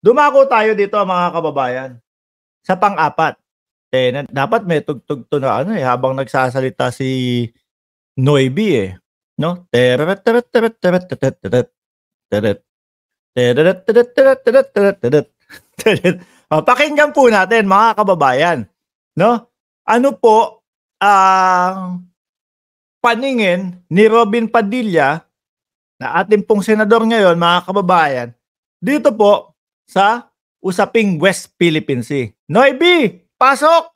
Dumako tayo dito mga kababayan sa pang-apat. Dapat may tugtog to na ano habang nagsasalita si Noybi no? Pakinggan po natin mga kababayan, no? Ano po ang paningin ni Robin Padilla na ating pong senador ngayon, mga kababayan, dito po sa usaping West Philippine Sea. Noybi, pasok!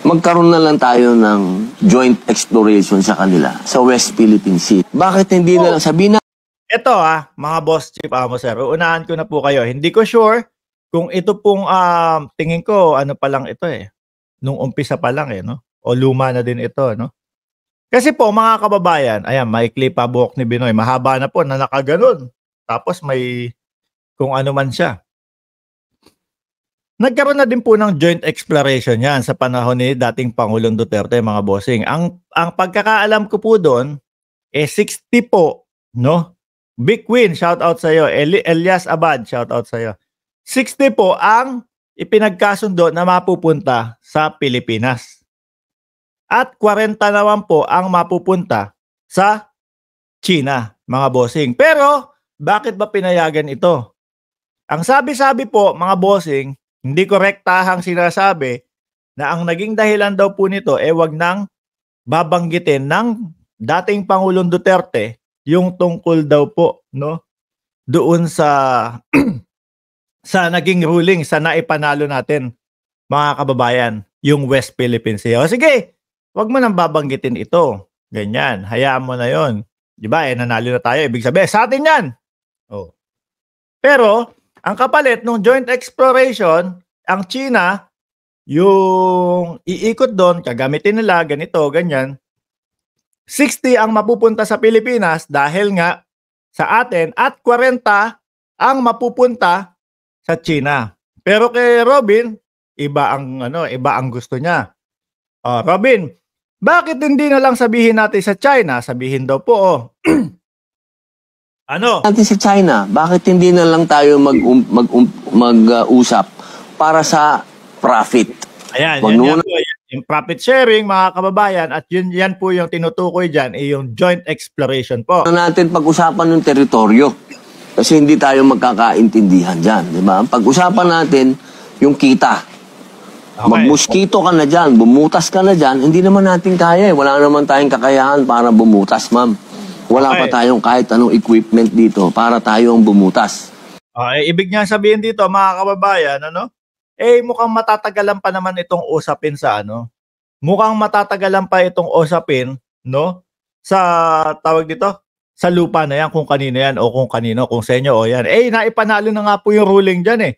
Magkaroon na lang tayo ng joint exploration sa kanila sa West Philippine Sea. Bakit hindi na lang sabihin na... Ito mga boss chief amo sir, uunahan ko na po kayo. Hindi ko sure kung ito pong tingin ko ano pa lang ito nung umpisa pa lang no? O luma na din ito, no? Kasi po mga kababayan, ayan, maikli pa buhok ni Binoy. Mahaba na po na nakaganon. Tapos may kung ano man siya. Nagkaroon na din po ng joint exploration yan sa panahon ni dating Pangulong Duterte, mga bossing. Ang pagkakaalam ko po doon, 60 po, no? Big Win, shout out sa iyo. Elias Abad, shout out sa iyo. 60 po ang ipinagkasundo na mapupunta sa Pilipinas. At 40 naman po ang mapupunta sa China, mga bossing. Pero, bakit ba pinayagan ito? Ang sabi-sabi po, mga bossing, hindi korektahang sinasabi na ang naging dahilan daw po nito wag nang babanggitin ng dating Pangulong Duterte yung tungkol daw po, no? Doon sa sa naging ruling sa naipanalo natin, mga kababayan, yung West Philippine Sea. O sige, wag mo nang babanggitin ito. Ganyan, hayaan mo na yon. Di ba? Nanalo na tayo. Ibig sabihin, sa atin yan. Oh. Pero, ang kapalit ng joint exploration, ang China, yung iikot doon, kagamitin nila, ganito, ganyan. 60 ang mapupunta sa Pilipinas dahil nga sa atin at 40 ang mapupunta sa China. Pero kay Robin, iba ang gusto niya. Robin, bakit hindi na lang sabihin natin sa China? Sabihin daw po, ano? Natin sa China, bakit hindi na lang tayo mag-usap para sa profit? Ayan, yan po, yung profit sharing, mga kababayan, at yan po yung tinutukoy dyan, yung joint exploration po. Natin pag-usapan ng teritoryo kasi hindi tayo magkakaintindihan dyan, di ba? Pag-usapan natin yung kita. Okay. Magmuskito ka na dyan, bumutas ka na dyan, hindi naman natin kaya. Wala naman tayong kakayahan para bumutas, ma'am. Wala pa tayong kahit anong equipment dito para tayong bumutas. Ibig niya sabihin dito, mga kababayan, mukhang matatagalan pa naman itong usapin sa Mukhang matatagalan pa itong usapin, no? Sa tawag dito, sa lupa na yan, kung kanino yan o kung kanino, kung sa inyo o yan. Naipanalo na nga po yung ruling dyan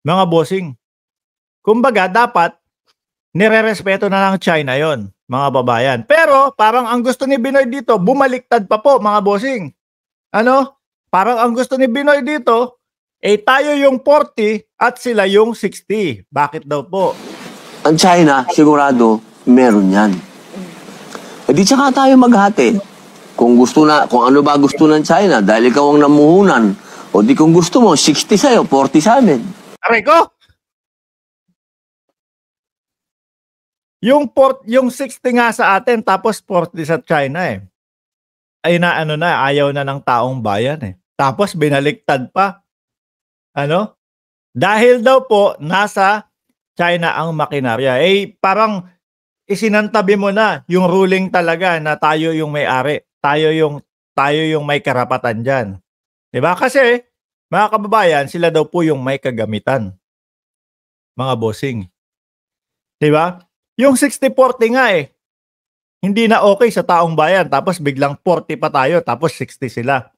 mga bossing. Kumbaga, dapat nire-respeto na ng China yon, mga babayan. Pero, parang ang gusto ni Binoy dito, bumaliktad pa po, mga bossing. Parang ang gusto ni Binoy dito, tayo yung 40 at sila yung 60. Bakit daw po? Ang China, sigurado, meron yan. Di tsaka tayo maghati. Kung ano ba gusto ng China, dahil ikaw ang namuhunan, o di kung gusto mo, 60 sa'yo, 40 sa amin. Aray ko! Yung 60 nga sa atin, tapos 40 sa China ayaw na ng taong bayan Tapos binaliktad pa. Dahil daw po, nasa China ang makinarya. Parang isinantabi mo na yung ruling talaga na tayo yung may-ari. Tayo yung may karapatan dyan. Diba? Kasi, mga kababayan, sila daw po yung may kagamitan. Mga bossing. Diba? Yung 60-40 nga hindi na okay sa taong bayan. Tapos biglang 40 pa tayo. Tapos 60 sila.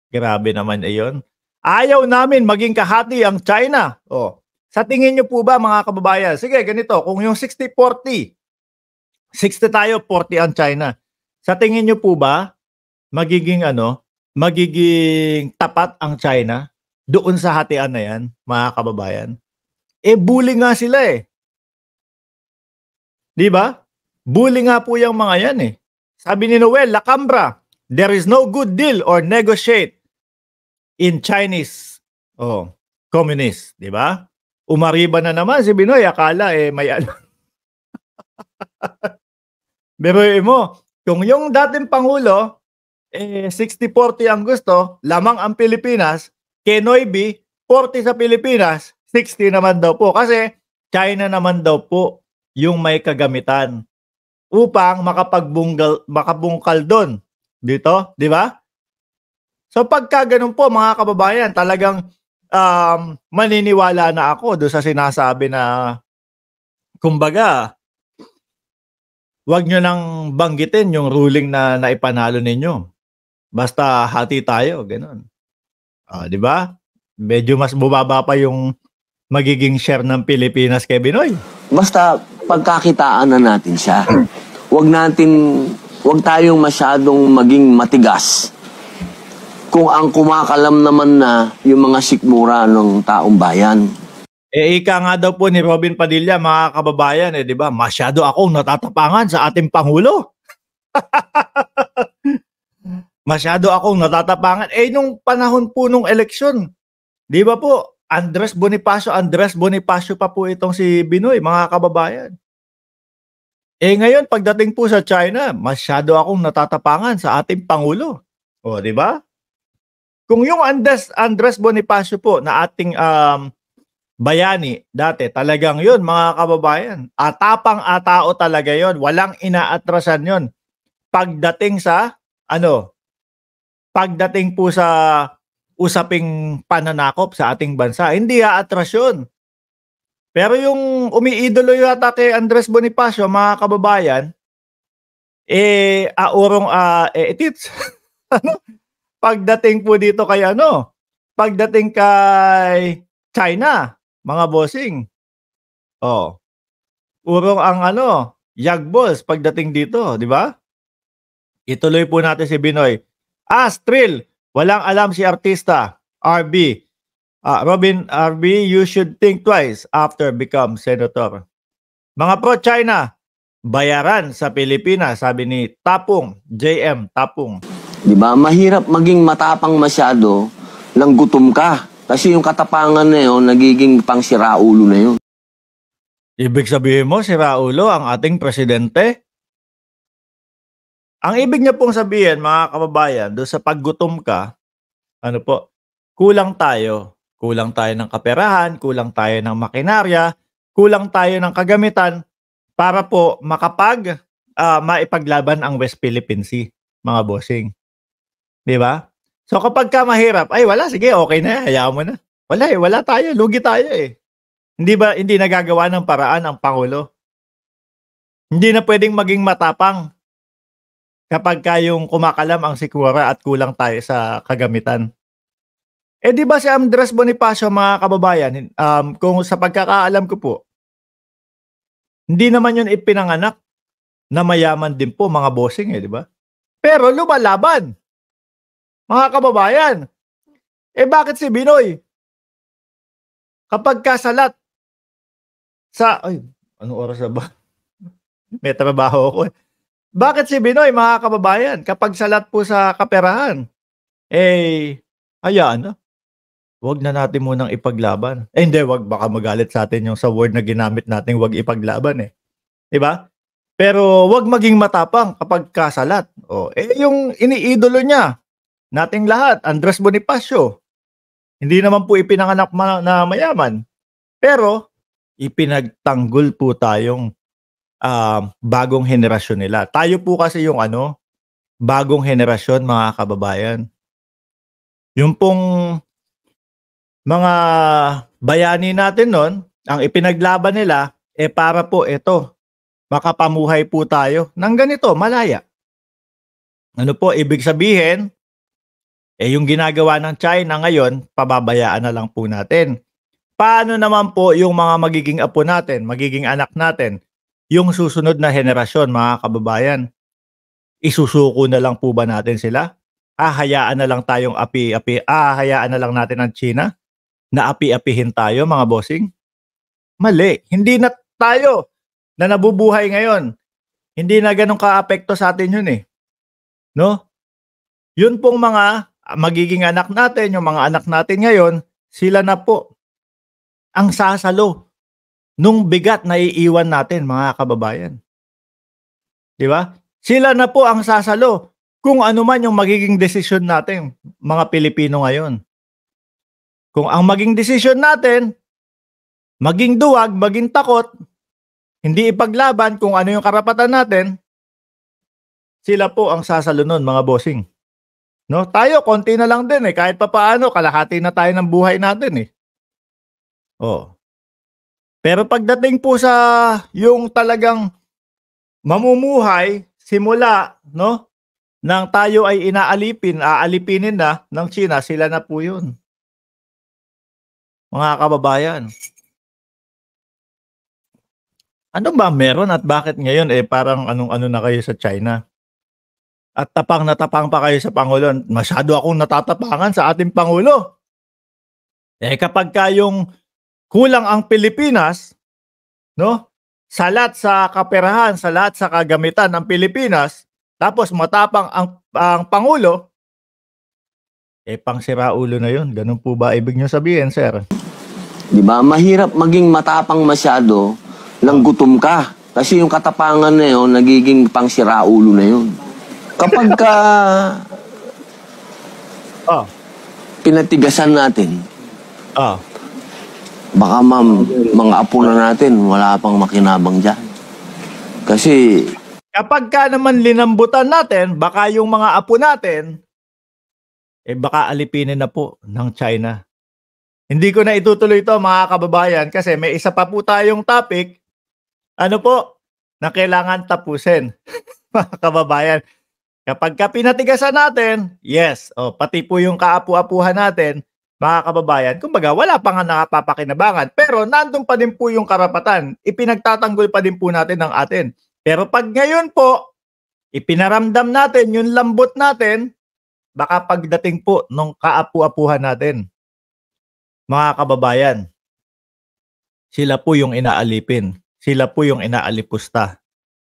Grabe naman yun. Ayaw namin maging kahati ang China. Sa tingin nyo po ba, mga kababayan? Sige, ganito. Kung yung 60-40, 60 tayo, 40 ang China. Sa tingin nyo po ba, magiging tapat ang China doon sa hatian na yan, mga kababayan? Bully nga sila Di ba? Bully nga po yung mga yan Sabi ni Noel Lacambra, there is no good deal or negotiate in Chinese Oh, communist, 'di ba? Umariba na naman si Binoy, akala may ano. Biruin mo, kung yung dating pangulo 60-40 ang gusto, lamang ang Pilipinas, kay Noybe 40 sa Pilipinas, 60 naman daw po kasi China naman daw po yung may kagamitan upang makabungkal doon dito, 'di ba? So pagka ganun po mga kababayan, talagang maniniwala na ako doon sa sinasabi na kumbaga, wag nyo nang banggitin yung ruling na naipanalo ninyo. Basta hati tayo, ganun. 'Di ba? Medyo mas bumaba pa yung magiging share ng Pilipinas kay Binoy. Basta pagkakitaan na natin siya. Wag tayong masyadong maging matigas. Kung ang kumakalam naman na yung mga sikmura ng taong bayan. Ika nga daw po ni Robin Padilla, mga kababayan, 'di ba? Masyado akong natatapangan sa ating Pangulo. Masyado akong natatapangan. Nung panahon po nung eleksyon, 'di ba po? Andres Bonifacio pa po itong si Binoy, mga kababayan. Ngayon pagdating po sa China, masyado akong natatapangan sa ating Pangulo. 'Di ba? Kung yung Andres Bonifacio po na ating bayani dati, talagang yun mga kababayan. Atapang-atao talaga yun. Walang inaatrasan yun. Pagdating po sa usaping pananakop sa ating bansa, hindi aatras yun. Pero yung umiidolo yata kay Andres Bonifacio, mga kababayan, itits. Pagdating po dito kay pagdating kay China, mga bossing. Urong ang yagbols pagdating dito, 'di ba? Ituloy po natin si Binoy. Thrill, walang alam si artista, RB. Robin RB, you should think twice after become senator. Mga pro-China, bayaran sa Pilipinas, sabi ni Tapong, JM Tapong. Di ba? Mahirap maging matapang masyado lang gutom ka. Kasi yung katapangan na yun, nagiging pang siraulo na yun. Ibig sabihin mo, siraulo ang ating presidente? Ang ibig niya pong sabihin, mga kababayan, doon sa paggutom ka, kulang tayo. Kulang tayo ng kaperahan, kulang tayo ng makinarya, kulang tayo ng kagamitan para po maipaglaban ang West Philippine Sea, mga bossing. 'Di ba? So kapag ka mahirap, wala, sige, okay na, hayaan mo na. Wala tayo, lugi tayo . Hindi nagagawa ng paraan ang Pangulo. Hindi na pwedeng maging matapang kapag yung kumakalam ang sikmura at kulang tayo sa kagamitan. Di ba si Andres Bonifacio, mga kababayan, kung sa pagkakaalam ko po, hindi naman yun ipinanganak na mayaman din po, mga bossing, di ba? Pero lumalaban. Mga kababayan, bakit si Binoy? Kapag kasalat anong oras na ba? May trabaho ako . Bakit si Binoy, mga kababayan, kapag salat po sa kaperahan, hayaan na. Huwag na natin munang ipaglaban. Hindi, wag, baka magalit sa atin yung sa word na ginamit natin, wag ipaglaban . Diba? Pero wag maging matapang kapag kasalat. Yung iniidolo niya, nating lahat, Andres Bonifacio, hindi naman po ipinanganak na mayaman. Pero ipinagtanggol po tayong bagong henerasyon nila. Tayo po kasi yung bagong henerasyon, mga kababayan. Yung pong mga bayani natin noon, ang ipinaglaban nila, para po makapamuhay po tayo ng ganito, malaya. Ano po, ibig sabihin, yung ginagawa ng China ngayon, pababayaan na lang po natin. Paano naman po yung mga magiging apo natin, magiging anak natin, yung susunod na henerasyon, mga kababayan? Isusuko na lang po ba natin sila? Hayaan na lang tayong hayaan na lang natin ang China na api-apihin tayo, mga bossing? Mali. Hindi na tayo na nabubuhay ngayon. Hindi na ganun ka-apekto sa atin yun . No? Yun pong mga magiging anak natin, yung mga anak natin ngayon, sila na po ang sasalo nung bigat na iiwan natin, mga kababayan. Di ba? Sila na po ang sasalo kung ano man yung magiging desisyon natin, mga Pilipino ngayon. Kung ang maging desisyon natin, maging duwag, maging takot, hindi ipaglaban kung ano yung karapatan natin, sila po ang sasalo nun, mga bossing. No? Tayo, konti na lang din kahit papaano, kalahati na tayo ng buhay natin Oh. Pero pagdating po sa yung talagang mamumuhay, simula, no? Nang tayo ay aalipinin na ng China, sila na po yun. Mga kababayan. Ano ba meron at bakit ngayon parang anong-ano na kayo sa China? At tapang na tapang pa kayo sa Pangulo. Masyado akong natatapangan sa ating Pangulo. Kapag kayong kulang ang Pilipinas, no? Sa lahat sa kaperahan, sa lahat sa kagamitan ng Pilipinas, tapos matapang ang Pangulo, pang siraulo na yun. Ganun po ba ibig nyo sabihin, sir? Di ba? Mahirap maging matapang masyado lang gutom ka. Kasi yung katapangan na yun, nagiging pang siraulo na yun. Kapag ka pinatigasan natin, baka mga apo na natin, wala pang makinabang dyan. Kasi kapag ka naman linambutan natin, baka yung mga apo natin, baka alipinin na po ng China. Hindi ko na itutuloy ito, mga kababayan, kasi may isa pa po tayong topic, na kailangan tapusin. Mga kababayan, kapag ka pinatigasan natin, yes, pati po yung kaapu-apuhan natin, mga kababayan, kumbaga wala pa nga nakapapakinabangan, pero nandun pa din po yung karapatan, ipinagtatanggol pa din po natin ang atin. Pero pag ngayon po, ipinaramdam natin yung lambot natin, baka pagdating po nung kaapu-apuhan natin, mga kababayan, sila po yung inaalipin. Sila po yung inaalipusta.